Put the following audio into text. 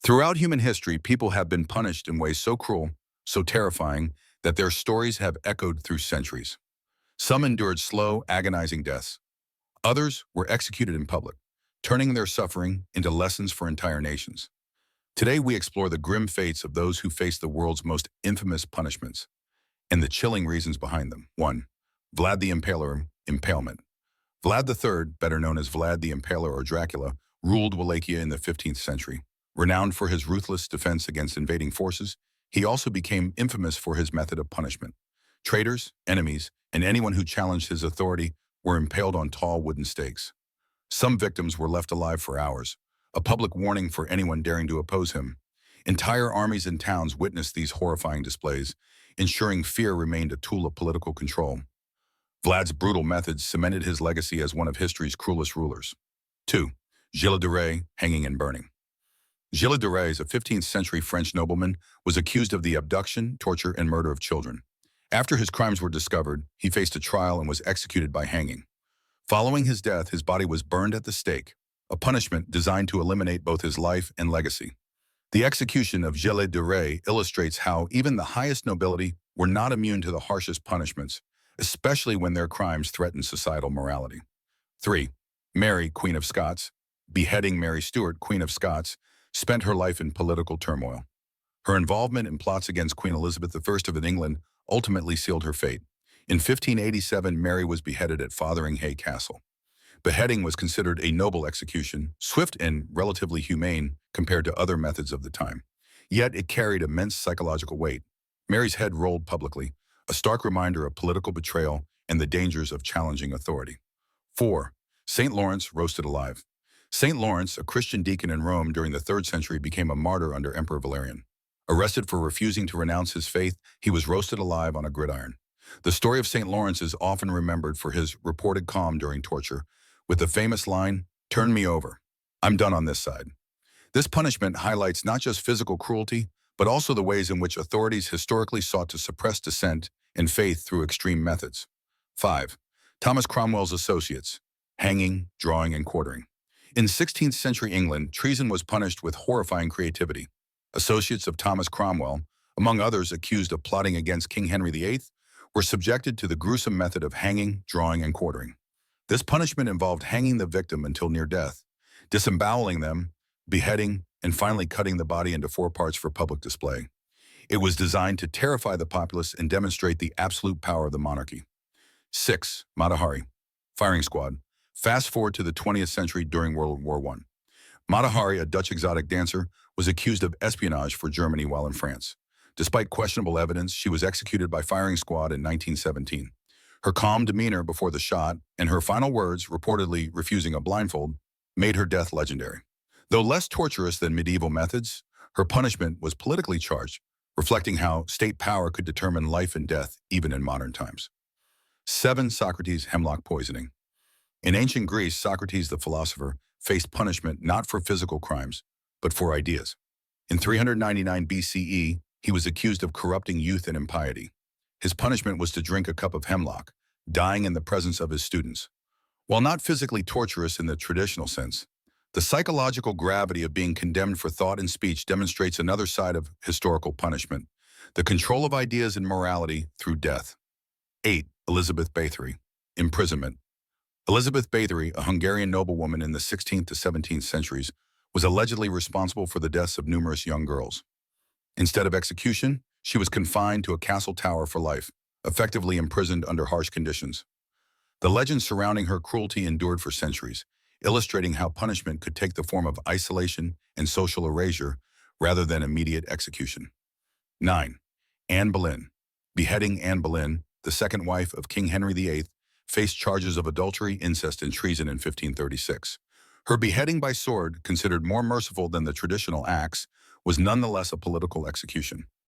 Throughout human history, people have been punished in ways so cruel, so terrifying, that their stories have echoed through centuries. Some endured slow, agonizing deaths. Others were executed in public, turning their suffering into lessons for entire nations. Today, we explore the grim fates of those who face the world's most infamous punishments and the chilling reasons behind them. 1. Vlad the Impaler, Impalement. Vlad III, better known as Vlad the Impaler or Dracula, ruled Wallachia in the 15th century. Renowned for his ruthless defense against invading forces, he also became infamous for his method of punishment. Traitors, enemies, and anyone who challenged his authority were impaled on tall wooden stakes. Some victims were left alive for hours, a public warning for anyone daring to oppose him. Entire armies and towns witnessed these horrifying displays, ensuring fear remained a tool of political control. Vlad's brutal methods cemented his legacy as one of history's cruelest rulers. 2. Gilles de Rais, hanging and burning. Gilles de Rais, a 15th century French nobleman, was accused of the abduction, torture, and murder of children. After his crimes were discovered, he faced a trial and was executed by hanging. Following his death, his body was burned at the stake, a punishment designed to eliminate both his life and legacy. The execution of Gilles de Rais illustrates how even the highest nobility were not immune to the harshest punishments, especially when their crimes threatened societal morality. 3. Mary, Queen of Scots. Beheading Mary Stuart, Queen of Scots, spent her life in political turmoil. Her involvement in plots against Queen Elizabeth I of England ultimately sealed her fate. In 1587, Mary was beheaded at Fotheringhay Castle. Beheading was considered a noble execution, swift and relatively humane compared to other methods of the time. Yet it carried immense psychological weight. Mary's head rolled publicly, a stark reminder of political betrayal and the dangers of challenging authority. 4. St. Lawrence, roasted alive. St. Lawrence, a Christian deacon in Rome during the 3rd century, became a martyr under Emperor Valerian. Arrested for refusing to renounce his faith, he was roasted alive on a gridiron. The story of St. Lawrence is often remembered for his reported calm during torture, with the famous line, "Turn me over. I'm done on this side." This punishment highlights not just physical cruelty, but also the ways in which authorities historically sought to suppress dissent and faith through extreme methods. 5. Thomas Cromwell's associates, hanging, drawing, and quartering. In 16th century England, treason was punished with horrifying creativity. Associates of Thomas Cromwell, among others accused of plotting against King Henry VIII, were subjected to the gruesome method of hanging, drawing, and quartering. This punishment involved hanging the victim until near death, disemboweling them, beheading, and finally cutting the body into 4 parts for public display. It was designed to terrify the populace and demonstrate the absolute power of the monarchy. 6. Matahari, firing squad. Fast forward to the 20th century during World War I. Matahari, a Dutch exotic dancer, was accused of espionage for Germany while in France. Despite questionable evidence, she was executed by firing squad in 1917. Her calm demeanor before the shot and her final words, reportedly refusing a blindfold, made her death legendary. Though less torturous than medieval methods, her punishment was politically charged, reflecting how state power could determine life and death even in modern times. 7. Socrates' hemlock poisoning. In ancient Greece, Socrates the philosopher faced punishment not for physical crimes, but for ideas. In 399 BCE, he was accused of corrupting youth and impiety. His punishment was to drink a cup of hemlock, dying in the presence of his students. While not physically torturous in the traditional sense, the psychological gravity of being condemned for thought and speech demonstrates another side of historical punishment, the control of ideas and morality through death. 8. Elizabeth Bathory, imprisonment. Elizabeth Bathory, a Hungarian noblewoman in the 16th to 17th centuries, was allegedly responsible for the deaths of numerous young girls. Instead of execution, she was confined to a castle tower for life, effectively imprisoned under harsh conditions. The legend surrounding her cruelty endured for centuries, illustrating how punishment could take the form of isolation and social erasure rather than immediate execution. 9. Anne Boleyn. Beheading Anne Boleyn, the second wife of King Henry VIII, faced charges of adultery, incest, and treason in 1536. Her beheading by sword, considered more merciful than the traditional axe, was nonetheless a political execution.